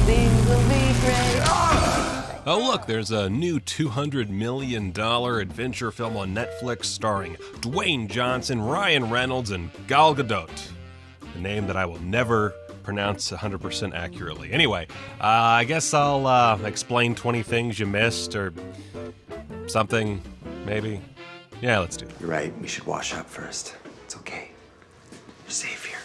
Things will be great. Oh look, there's a new $200 million adventure film on Netflix starring Dwayne Johnson, Ryan Reynolds, and Gal Gadot. A name that I will never pronounce 100% accurately. Anyway, I guess I'll explain 20 things you missed or something, maybe. Yeah, let's do it. You're right, we should wash up first. It's okay. You're safe here.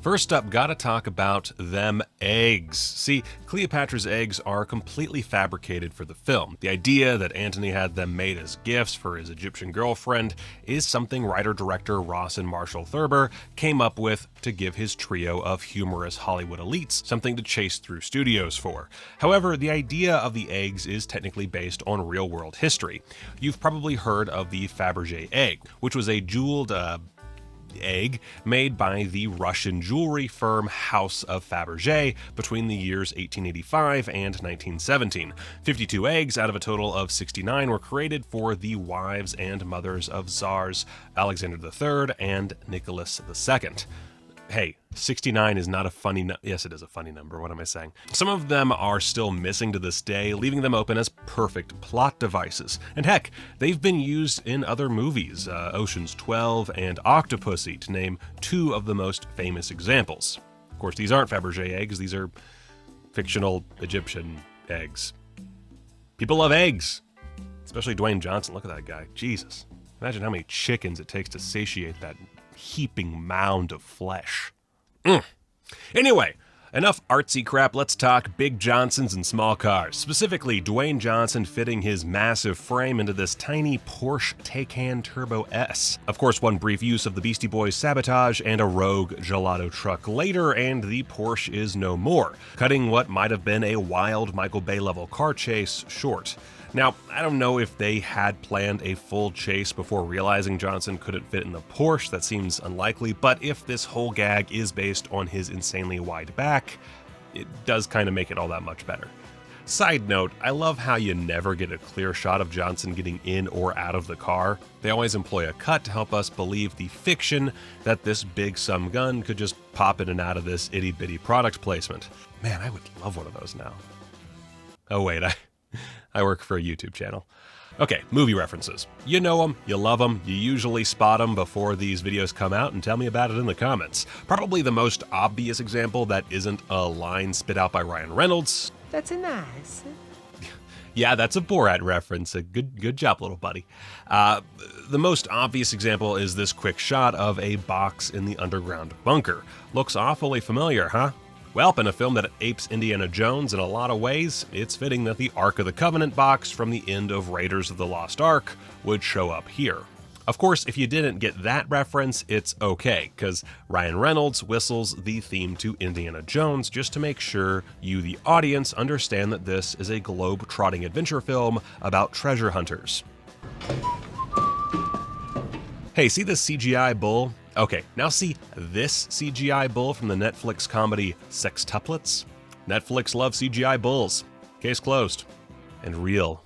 First up, gotta talk about them eggs. See, Cleopatra's eggs are completely fabricated for the film. The idea that Antony had them made as gifts for his Egyptian girlfriend is something writer-director Rawson Marshall Thurber came up with to give his trio of humorous Hollywood elites something to chase through studios for. However, the idea of the eggs is technically based on real-world history. You've probably heard of the Faberge egg, which was a jeweled egg made by the Russian jewelry firm House of Faberge between the years 1885 and 1917. 52 eggs out of a total of 69 were created for the wives and mothers of Tsars Alexander III and Nicholas II. Hey, 69 is not a funny number. Yes, it is a funny number. What am I saying? Some of them are still missing to this day, leaving them open as perfect plot devices. And heck, they've been used in other movies, Ocean's 12 and Octopussy, to name two of the most famous examples. Of course, these aren't Faberge eggs. These are fictional Egyptian eggs. People love eggs, especially Dwayne Johnson. Look at that guy. Jesus. Imagine how many chickens it takes to satiate that heaping mound of flesh. Anyway, enough artsy crap, let's talk big Johnsons and small cars. Specifically, Dwayne Johnson fitting his massive frame into this tiny Porsche Taycan Turbo S. Of course, one brief use of the Beastie Boys Sabotage and a rogue gelato truck later, and the Porsche is no more, cutting what might have been a wild Michael Bay-level car chase short. Now, I don't know if they had planned a full chase before realizing Johnson couldn't fit in the Porsche. That seems unlikely, but if this whole gag is based on his insanely wide back, it does kind of make it all that much better. Side note, I love how you never get a clear shot of Johnson getting in or out of the car. They always employ a cut to help us believe the fiction that this big some gun could just pop in and out of this itty-bitty product placement. Man, I would love one of those now. Oh wait, I work for a YouTube channel. Okay, movie references. You know them, you love them, you usually spot them before these videos come out, and tell me about it in the comments. Probably the most obvious example that isn't a line spit out by Ryan Reynolds. That's a nice. Yeah, that's a Borat reference. A good job, little buddy. The most obvious example is this quick shot of a box in the underground bunker. Looks awfully familiar, huh? Well, in a film that apes Indiana Jones in a lot of ways, it's fitting that the Ark of the Covenant box from the end of Raiders of the Lost Ark would show up here. Of course, if you didn't get that reference, it's okay, because Ryan Reynolds whistles the theme to Indiana Jones just to make sure you, the audience, understand that this is a globe-trotting adventure film about treasure hunters. Hey, see this CGI bull? Okay, now see this CGI bull from the Netflix comedy Sextuplets? Netflix loves CGI bulls. Case closed. And real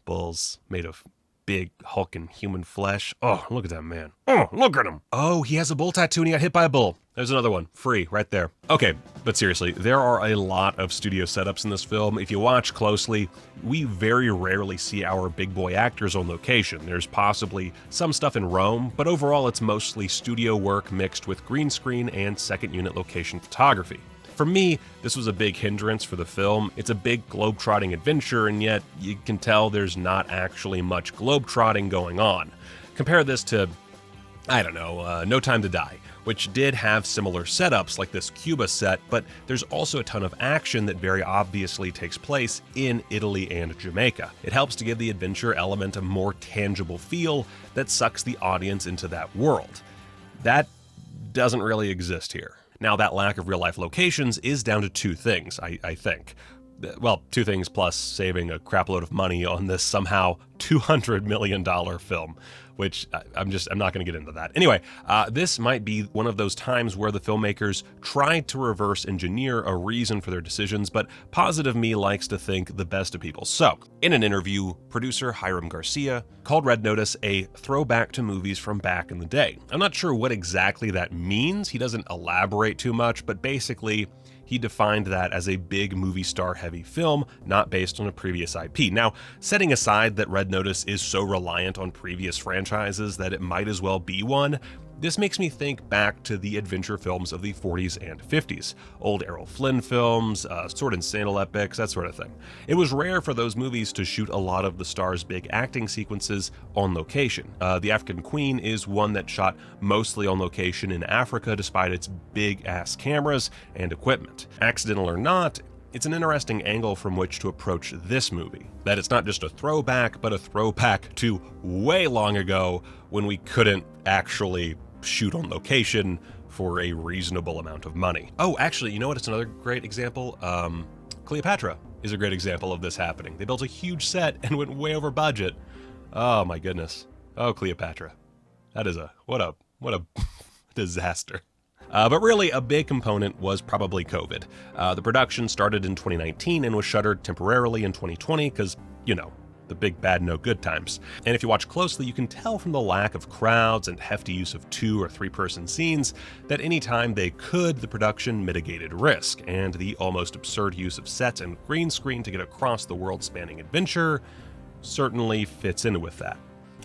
bulls made of big, hulking human flesh. Oh, look at that man. Oh, look at him. Oh, he has a bull tattoo and he got hit by a bull. There's another one, free, right there. Okay, but seriously, there are a lot of studio setups in this film. If you watch closely, we very rarely see our big boy actors on location. There's possibly some stuff in Rome, but overall it's mostly studio work mixed with green screen and second unit location photography. For me, this was a big hindrance for the film. It's a big globe-trotting adventure, and yet you can tell there's not actually much globe-trotting going on. Compare this to, I don't know, No Time to Die, which did have similar setups like this Cuba set, but there's also a ton of action that very obviously takes place in Italy and Jamaica. It helps to give the adventure element a more tangible feel that sucks the audience into that world. That doesn't really exist here. Now, that lack of real-life locations is down to two things, I think. Well, two things plus saving a crapload of money on this somehow $200 million film. which I'm not going to get into that. Anyway, this might be one of those times where the filmmakers tried to reverse engineer a reason for their decisions, but positive me likes to think the best of people. So, in an interview, producer Hiram Garcia called Red Notice a throwback to movies from back in the day. I'm not sure what exactly that means. He doesn't elaborate too much, but basically, he defined that as a big movie star heavy film, not based on a previous IP. Now, setting aside that Red Notice is so reliant on previous franchises that it might as well be one, this makes me think back to the adventure films of the 40s and 50s. Old Errol Flynn films, sword and sandal epics, that sort of thing. It was rare for those movies to shoot a lot of the star's big acting sequences on location. The African Queen is one that shot mostly on location in Africa despite its big-ass cameras and equipment. Accidental or not, it's an interesting angle from which to approach this movie. That it's not just a throwback, but a throwback to way long ago when we couldn't actually shoot on location for a reasonable amount of money. Oh, actually, you know what? It's another great example. Cleopatra is a great example of this happening. They built a huge set and went way over budget. Oh my goodness. Oh, Cleopatra. That is what a disaster. But really, a big component was probably COVID. The production started in 2019 and was shuttered temporarily in 2020 because, the big bad no good times. And if you watch closely, you can tell from the lack of crowds and hefty use of 2 or 3 person scenes that anytime they could, the production mitigated risk, and the almost absurd use of sets and green screen to get across the world-spanning adventure certainly fits in with that.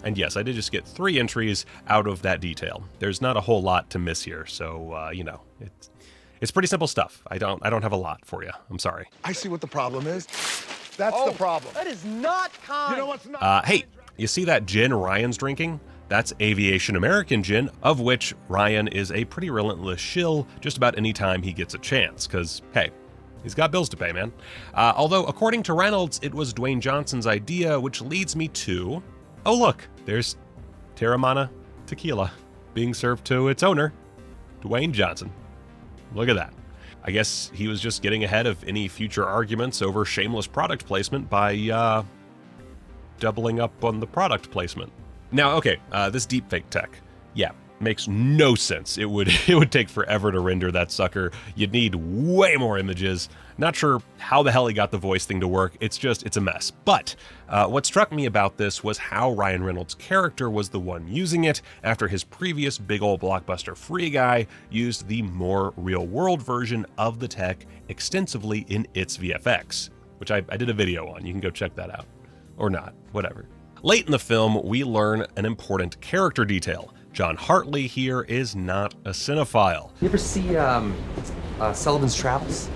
And yes, I did just get 3 entries out of that detail. There's not a whole lot to miss here, so it's pretty simple stuff. I don't have a lot for you. I'm sorry. I see what the problem is. That's the problem. That is not kind. You know what's not? Hey, you see that gin Ryan's drinking? That's Aviation American gin, of which Ryan is a pretty relentless shill just about any time he gets a chance, because, hey, he's got bills to pay, man. Although, according to Reynolds, it was Dwayne Johnson's idea, which leads me to... Oh, look, there's Terramana Tequila being served to its owner, Dwayne Johnson. Look at that. I guess he was just getting ahead of any future arguments over shameless product placement by doubling up on the product placement. Now, okay, this deepfake tech, yeah, makes no sense. It would take forever to render that sucker. You'd need way more images. Not sure how the hell he got the voice thing to work. It's a mess. But what struck me about this was how Ryan Reynolds' character was the one using it after his previous big old blockbuster Free Guy used the more real-world version of the tech extensively in its VFX, which I did a video on. You can go check that out. Or not, whatever. Late in the film, we learn an important character detail. John Hartley here is not a cinephile. You ever see Sullivan's Travels?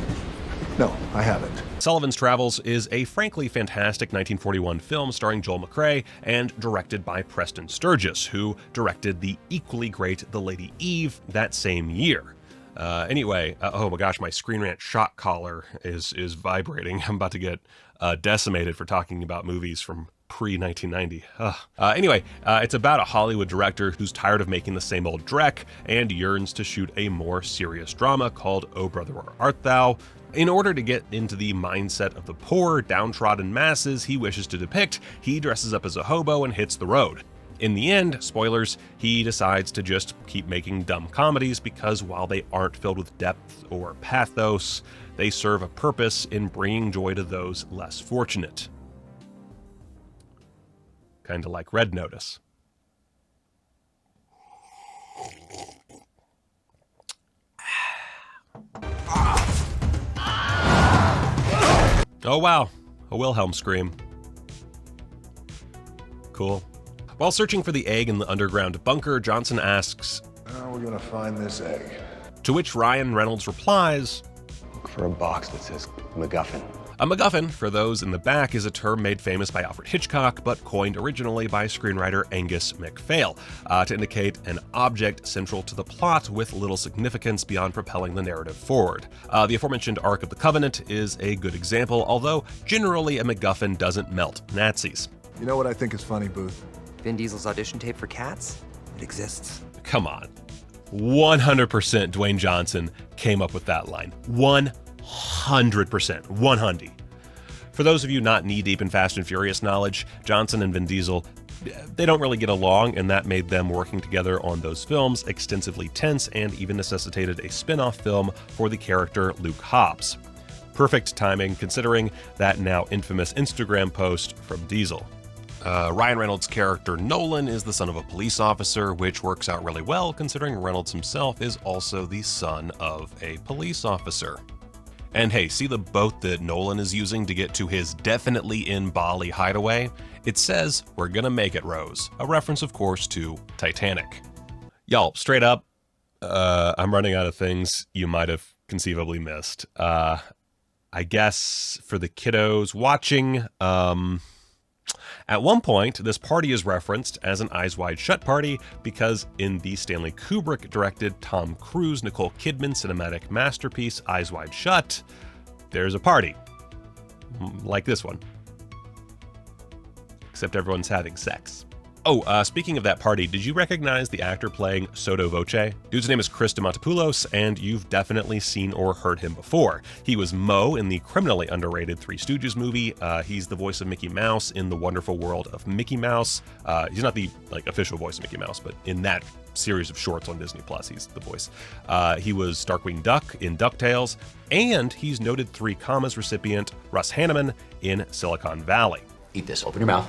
No, I haven't. Sullivan's Travels is a frankly fantastic 1941 film starring Joel McCrea and directed by Preston Sturges, who directed the equally great The Lady Eve that same year. Anyway, oh my gosh, my ScreenRant shot collar is vibrating. I'm about to get decimated for talking about movies from pre-1990. Anyway, it's about a Hollywood director who's tired of making the same old dreck and yearns to shoot a more serious drama called Oh Brother Where Art Thou? In order to get into the mindset of the poor, downtrodden masses he wishes to depict, he dresses up as a hobo and hits the road. In the end, spoilers, he decides to just keep making dumb comedies because while they aren't filled with depth or pathos, they serve a purpose in bringing joy to those less fortunate. Kinda like Red Notice. Oh wow, a Wilhelm Scream. Cool. While searching for the egg in the underground bunker, Johnson asks, How are we gonna find this egg? to which Ryan Reynolds replies, Look for a box that says MacGuffin. a MacGuffin, for those in the back, is a term made famous by Alfred Hitchcock, but coined originally by screenwriter Angus MacPhail, to indicate an object central to the plot with little significance beyond propelling the narrative forward. The aforementioned Ark of the Covenant is a good example, although generally a MacGuffin doesn't melt Nazis. You know what I think is funny, Booth? Vin Diesel's audition tape for Cats? It exists. Come on. 100% Dwayne Johnson came up with that line. 100%. 100. For those of you not knee-deep in Fast and Furious knowledge, Johnson and Vin Diesel they don't really get along, and that made them working together on those films extensively tense and even necessitated a spin-off film for the character Luke Hobbs. Perfect timing considering that now infamous Instagram post from Diesel. Ryan Reynolds' character Nolan is the son of a police officer, which works out really well considering Reynolds himself is also the son of a police officer. And hey, see the boat that Nolan is using to get to his definitely in Bali hideaway? It says, "We're gonna make it, Rose," a reference of course to Titanic. Y'all, straight up, I'm running out of things you might have conceivably missed. I guess for the kiddos watching, at one point, this party is referenced as an Eyes Wide Shut party because in the Stanley Kubrick-directed Tom Cruise, Nicole Kidman cinematic masterpiece Eyes Wide Shut, there's a party. Like this one. Except everyone's having sex. Oh, speaking of that party, did you recognize the actor playing Sotto Voce? Dude's name is Chris Diamantopoulos, and you've definitely seen or heard him before. He was Mo in the criminally underrated Three Stooges movie. He's the voice of Mickey Mouse in The Wonderful World of Mickey Mouse. He's not the official voice of Mickey Mouse, but in that series of shorts on Disney Plus, he's the voice. He was Darkwing Duck in DuckTales, and he's noted 3 commas recipient Russ Hanneman in Silicon Valley. Eat this. Open your mouth.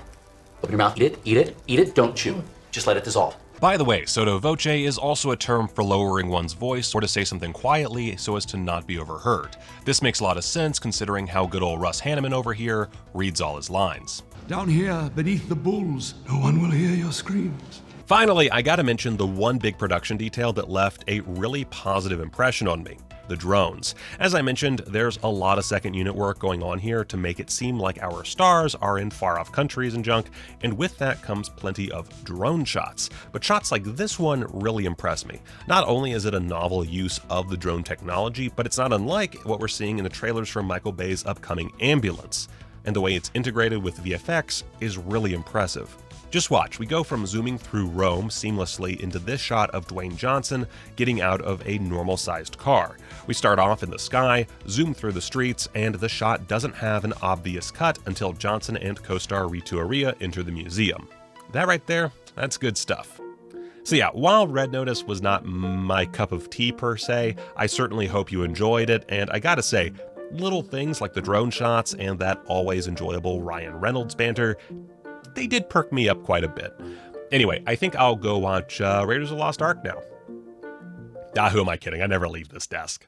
Open your mouth. Eat it. Eat it. Eat it. Don't chew. Just let it dissolve. By the way, Sotto Voce is also a term for lowering one's voice or to say something quietly so as to not be overheard. This makes a lot of sense considering how good old Russ Hanneman over here reads all his lines. Down here, beneath the bulls, no one will hear your screams. Finally, I gotta mention the one big production detail that left a really positive impression on me. The drones. As I mentioned, there's a lot of second unit work going on here to make it seem like our stars are in far-off countries and junk, and with that comes plenty of drone shots. But shots like this one really impress me. Not only is it a novel use of the drone technology, but it's not unlike what we're seeing in the trailers from Michael Bay's upcoming Ambulance. And the way it's integrated with VFX is really impressive. Just watch, we go from zooming through Rome seamlessly into this shot of Dwayne Johnson getting out of a normal-sized car. We start off in the sky, zoom through the streets, and the shot doesn't have an obvious cut until Johnson and co-star Ritu Aria enter the museum. That right there, that's good stuff. So yeah, while Red Notice was not my cup of tea per se, I certainly hope you enjoyed it, and I gotta say, little things like the drone shots and that always enjoyable Ryan Reynolds banter, they did perk me up quite a bit. Anyway, I think I'll go watch Raiders of the Lost Ark now. Who am I kidding? I never leave this desk.